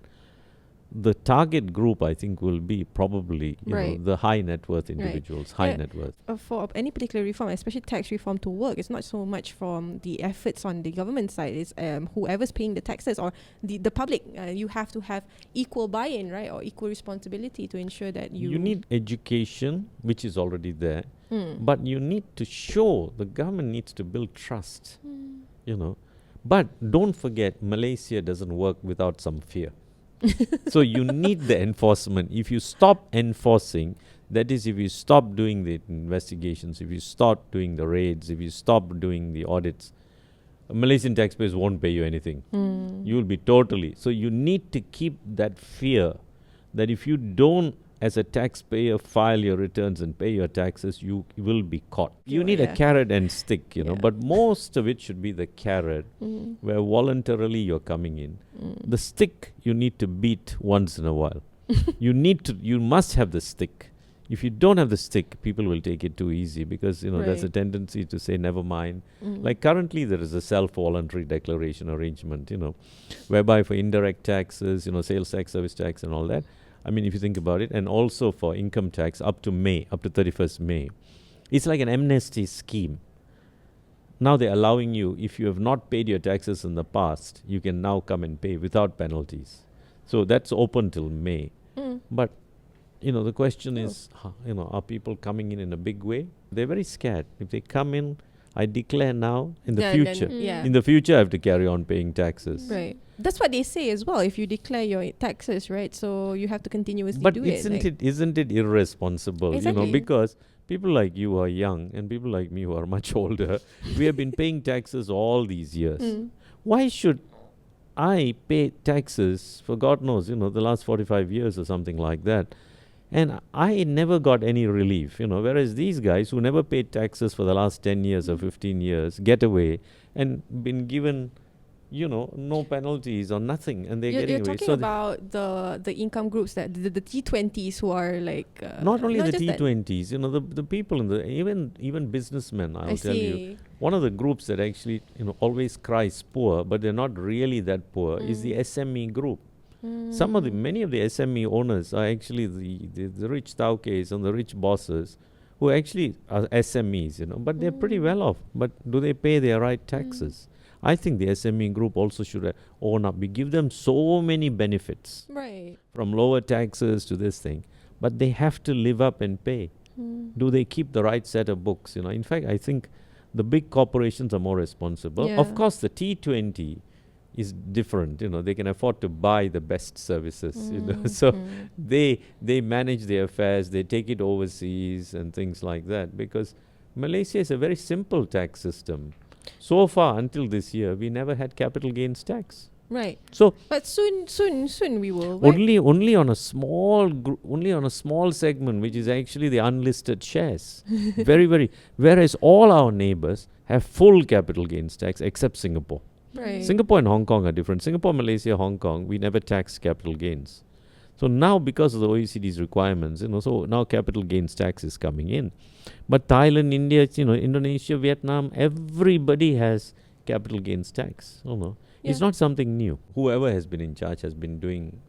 the target group, I think, will be probably the high net worth individuals, high net worth. For any particular reform, especially tax reform to work, it's not so much from the efforts on the government side. It's whoever's paying the taxes or the public. You have to have equal buy-in, right, or equal responsibility to ensure that you need education, which is already there, but you need to show, the government needs to build trust, But don't forget, Malaysia doesn't work without some fear. So you need the enforcement. If you stop enforcing, that is, if you stop doing the investigations, if you stop doing the raids, if you stop doing the audits, Malaysian taxpayers won't pay you anything. You will be totally. So you need to keep that fear that if you don't, as a taxpayer, file your returns and pay your taxes, you will be caught. You need a carrot and stick, but most of it should be the carrot, where voluntarily you're coming in. The stick you need to beat once in a while. You must have the stick. If you don't have the stick, people will take it too easy because, there's a tendency to say, never mind. Like currently there is a self-voluntary declaration arrangement, whereby for indirect taxes, sales tax, service tax and all that, I mean, if you think about it, and also for income tax up to 31st May, it's like an amnesty scheme. Now they're allowing you, if you have not paid your taxes in the past, you can now come and pay without penalties. So that's open till May. But, the question is, are people coming in a big way? They're very scared. If they come in, I declare now, in the future. In the future, I have to carry on paying taxes. Right. That's what they say as well. If you declare your taxes, right? So you have to continuously do it. But isn't it irresponsible? Exactly. Because people like you are young and people like me who are much older, we have been paying taxes all these years. Why should I pay taxes for God knows, the last 45 years or something like that? And I never got any relief, whereas these guys who never paid taxes for the last 10 years or 15 years get away and been given, no penalties or nothing, and they're getting away. You're talking about the income groups, that the T20s who are like... not only the T20s, the people in even businessmen, I'll tell you. One of the groups that actually, always cries poor, but they're not really that poor, is the SME group. Many of the SME owners are actually the rich tauques and the rich bosses who actually are SMEs, but they're pretty well off. But do they pay their right taxes? I think the SME group also should own up. We give them so many benefits, right, from lower taxes to this thing, but they have to live up and pay. Do they keep the right set of books? In fact, I think the big corporations are more responsible. Of course, the T20 is different. They can afford to buy the best services. So they manage their affairs. They take it overseas and things like that, because Malaysia is a very simple tax system. So far, until this year, we never had capital gains tax. Right. So, but soon we will. Right? Only on a small segment, which is actually the unlisted shares. Very. Whereas all our neighbors have full capital gains tax, except Singapore. Right. Singapore and Hong Kong are different. Singapore, Malaysia, Hong Kong, we never tax capital gains. So now, because of the OECD's requirements, so now capital gains tax is coming in. But Thailand, India, Indonesia, Vietnam, everybody has capital gains tax. It's not something new. Whoever has been in charge has been doing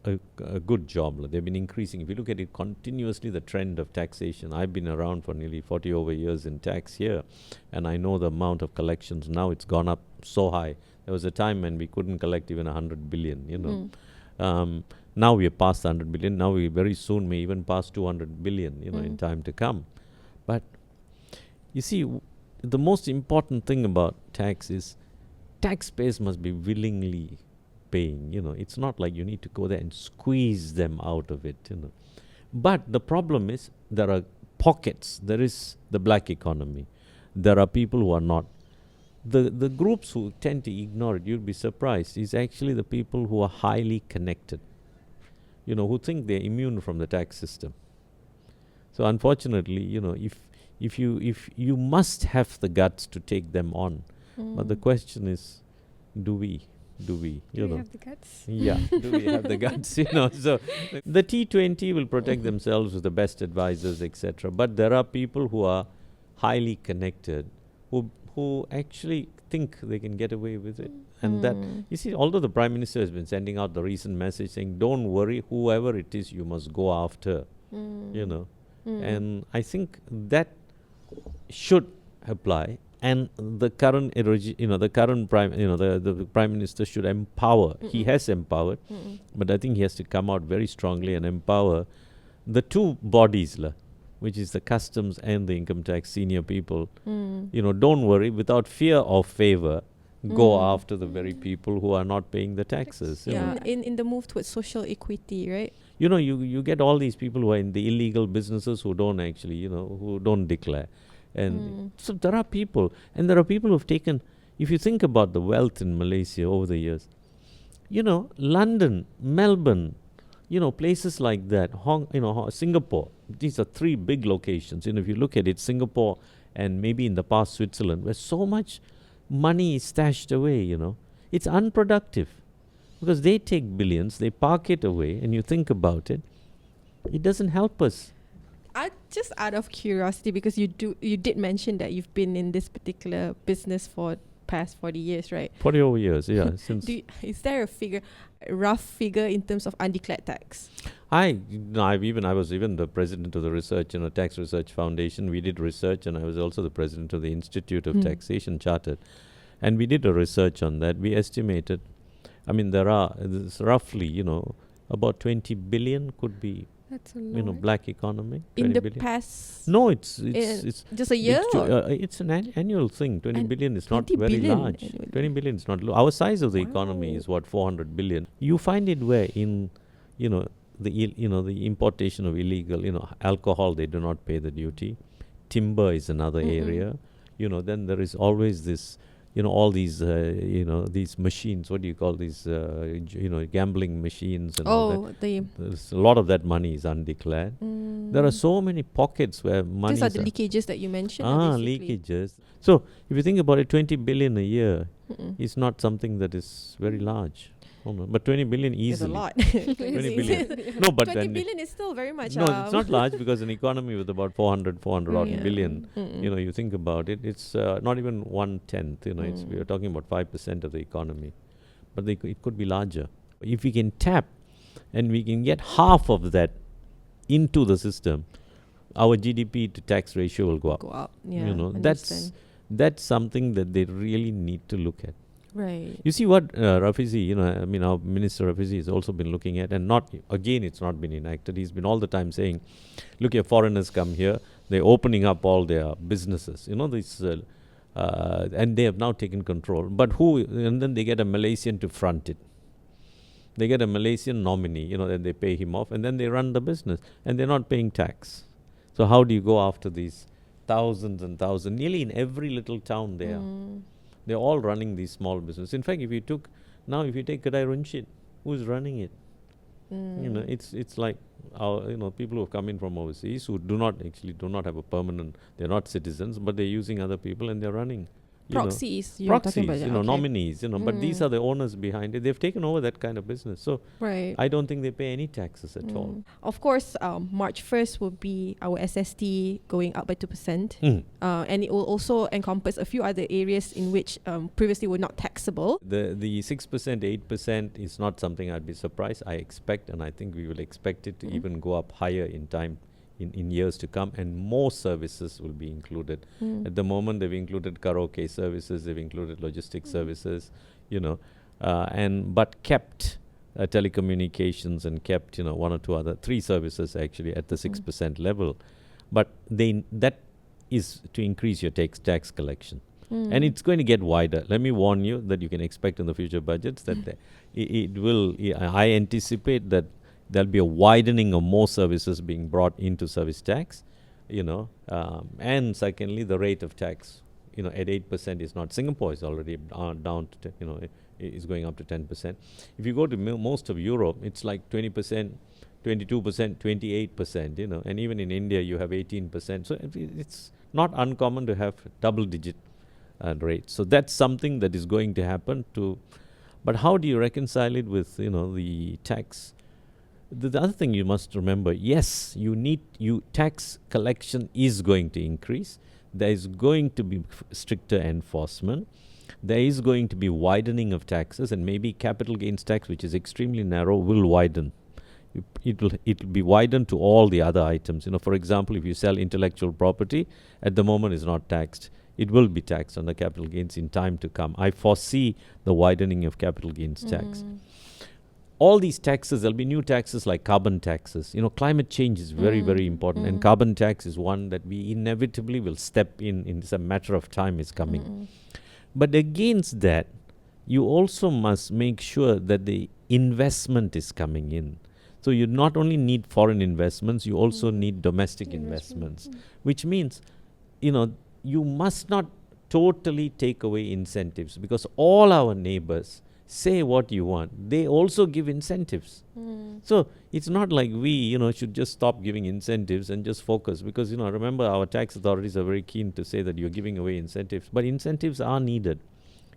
a good job. They've been increasing. If you look at it continuously, the trend of taxation. I've been around for nearly 40 over years in tax here, and I know the amount of collections. Now it's gone up so high. There was a time when we couldn't collect even 100 billion, now we are past 100 billion. Now we very soon may even pass 200 billion, in time to come. But you see, the most important thing about tax is taxpayers must be willingly paying. It's not like you need to go there and squeeze them out of it. But the problem is there are pockets. There is the black economy. There are people who are not. The groups who tend to ignore it, you'd be surprised, is actually the people who are highly connected, who think they're immune from the tax system. So unfortunately, if you must have the guts to take them on. But the question is, do we? Do we have the guts? Yeah, do we have the guts? So the T20 will protect themselves with the best advisors, etc. But there are people who are highly connected, who actually think they can get away with it. And that, you see, although the Prime Minister has been sending out the recent message saying, don't worry, whoever it is, you must go after, And I think that should apply. And the current, the Prime Minister should empower. He has empowered, but I think he has to come out very strongly and empower the two bodies, which is the customs and the income tax senior people. Don't worry, without fear or favor, go after the very people who are not paying the taxes. In the move towards social equity, right? You get all these people who are in the illegal businesses who don't actually, who don't declare. And so there are people, and there are people who've taken, if you think about the wealth in Malaysia over the years, London, Melbourne, places like that, Singapore, these are three big locations. If you look at it, Singapore and maybe in the past Switzerland, where so much money is stashed away, it's unproductive because they take billions, they park it away, and you think about it, it doesn't help us. Just out of curiosity, because you did mention that you've been in this particular business for past 40 years, right? 40 over years, yeah. Since is there a rough figure in terms of undeclared tax? I was even the president of the research, Tax Research Foundation. We did research, and I was also the president of the Institute of Taxation Chartered. And we did a research on that. We estimated, there's roughly, about 20 billion could be, that's a lot. black economy. In the billion. past? No, it's just a year? It's an annual thing. 20 billion is not very billion large. annually. 20 billion is not low. Our size of the economy is 400 billion. You find it where in, the importation of illegal, alcohol, they do not pay the duty. Timber is another area. Then there is always this, all these, these machines. What do you call these, gambling machines and all that. There's a lot of that money is undeclared. There are so many pockets where money. These are the leakages that you mentioned. Leakages. So if you think about it, 20 billion a year is not something that is very large. But 20 billion easily. It's a lot. 20 billion. No, but 20 billion is still very much. No, it's not large because an economy with about 400 odd billion, you think about it, it's not even 1/10, we are talking about 5% of the economy. But it could be larger. If we can tap and we can get half of that into the system, our GDP to tax ratio will go up. That's something that they really need to look at. Right. You see what Rafizi, our Minister Rafizi has also been looking at, and it's not been enacted. He's been all the time saying, look here, foreigners come here, they're opening up all their businesses, and they have now taken control. But and then they get a Malaysian to front it. They get a Malaysian nominee, then they pay him off, and then they run the business, and they're not paying tax. So how do you go after these thousands and thousands? Nearly in every little town there. They're all running these small businesses. In fact, if you take Kedai Runshid, who's running it? It's like our, people who have come in from overseas who do not have a permanent, they're not citizens, but they're using other people and they're running. Proxies, nominees, but these are the owners behind it. They've taken over that kind of business. So I don't think they pay any taxes at all. Of course, March 1st will be our SST going up by 2%. And it will also encompass a few other areas in which previously were not taxable. The 6%, 8% is not something I'd be surprised. I expect, and I think we will expect it to even go up higher in time. In years to come, and more services will be included. At the moment, they've included karaoke services, they've included logistics services, but kept telecommunications and kept, one or two other, 3 services actually at the 6% level. But that is to increase your tax collection. And it's going to get wider. Let me warn you that you can expect in the future budgets that I anticipate that there'll be a widening of more services being brought into service tax, and secondly, the rate of tax, at 8% is not. Singapore is already down to, is going up to 10%. If you go to most of Europe, it's like 20%, 22%, 28%, and even in India you have 18%. So it's not uncommon to have double-digit rates. So that's something that is going to happen but how do you reconcile it with, the tax? The other thing you must remember, yes, tax collection is going to increase. There is going to be stricter enforcement. There is going to be widening of taxes, and maybe capital gains tax, which is extremely narrow, will widen. It will be widened to all the other items. For example, if you sell intellectual property, at the moment is not taxed. It will be taxed on the capital gains in time to come. I foresee the widening of capital gains tax. All these taxes, there'll be new taxes like carbon taxes. Climate change is very, very important, and carbon tax is one that we inevitably will step in. It's a matter of time is coming. But against that, you also must make sure that the investment is coming in. So you not only need foreign investments, you also need domestic investments, which means, you must not totally take away incentives, because all our neighbors say what you want. They also give incentives. So it's not like we, should just stop giving incentives and just focus, because, remember, our tax authorities are very keen to say that you're giving away incentives, but incentives are needed.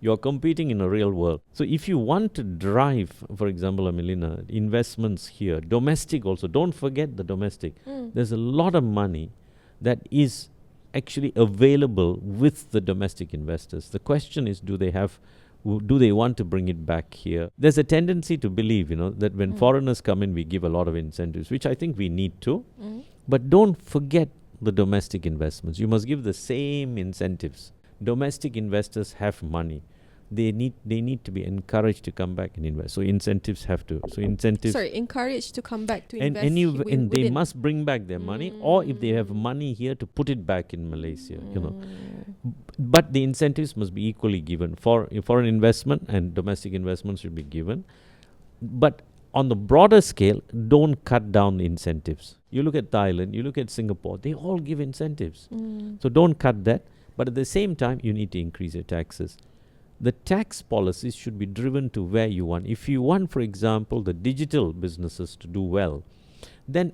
You're competing in a real world. So if you want to drive, for example, Amelina, investments here, domestic also, don't forget the domestic. There's a lot of money that is actually available with the domestic investors. The question is, do they want to bring it back here? There's a tendency to believe, that when foreigners come in, we give a lot of incentives, which I think we need to. But don't forget the domestic investments. You must give the same incentives. Domestic investors have money. They need to be encouraged to come back and invest. So incentives have to. Encouraged to come back to invest. And they must bring back their money, or if they have money here, to put it back in Malaysia. But the incentives must be equally given. For foreign investment and domestic investment should be given. But on the broader scale, don't cut down the incentives. You look at Thailand, you look at Singapore, they all give incentives. So don't cut that. But at the same time, you need to increase your taxes. The tax policies should be driven to where you want. If you want, for example, the digital businesses to do well, then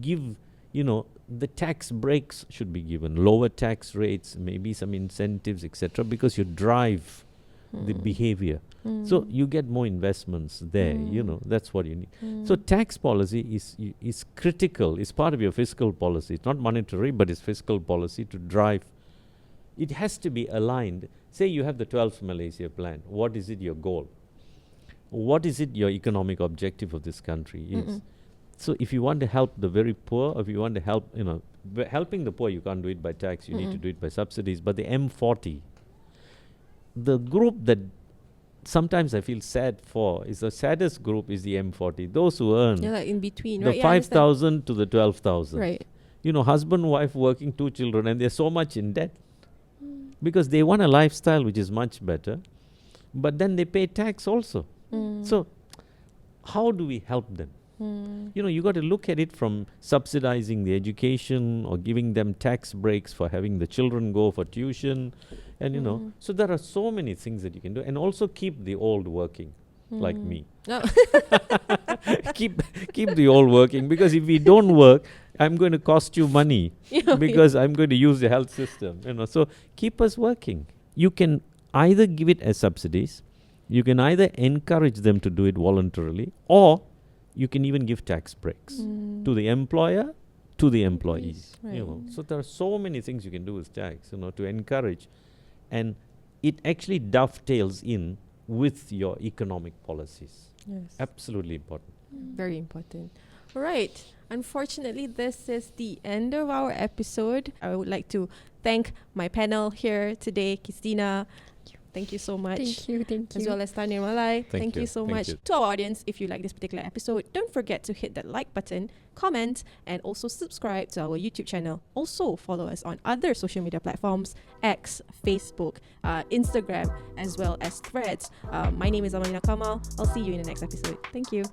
give, the tax breaks should be given, lower tax rates, maybe some incentives, etc., because you drive the behavior. So you get more investments there, that's what you need. So tax policy is critical. It's part of your fiscal policy. It's not monetary, but it's fiscal policy to drive. It has to be aligned. Say you have the 12th Malaysia plan. What is it your goal? What is it your economic objective of this country is? So if you want to help the very poor, or if you want to help, helping the poor, you can't do it by tax. You need to do it by subsidies. But the M40, the group that sometimes I feel sad for, is the saddest group is the M40. Those who earn like in between, the 5,000 to the 12,000. Right. Husband, wife, working, 2 children, and they're so much in debt. Because they want a lifestyle which is much better, but then they pay tax also. So how do we help them? You got to look at it from subsidizing the education, or giving them tax breaks for having the children go for tuition, and so there are so many things that you can do, and also keep the old working, like me. keep the old working, because if we don't work, I'm going to cost you money, because I'm going to use the health system. So keep us working. You can either give it as subsidies, you can either encourage them to do it voluntarily, or you can even give tax breaks to the employer, to the employees. Right. So there are so many things you can do with tax, to encourage, and it actually dovetails in with your economic policies. Yes. Absolutely important. Very important. All right. Unfortunately, this is the end of our episode. I would like to thank my panel here today, Qistina, Thank you so much. Thank you. As well as Thanneermalai. Thank you so Thank much. you. To our audience, if you like this particular episode, don't forget to hit that like button, comment, and also subscribe to our YouTube channel. Also follow us on other social media platforms, X, Facebook, Instagram, as well as Threads. My name is Amalina Kamal. I'll see you in the next episode. Thank you.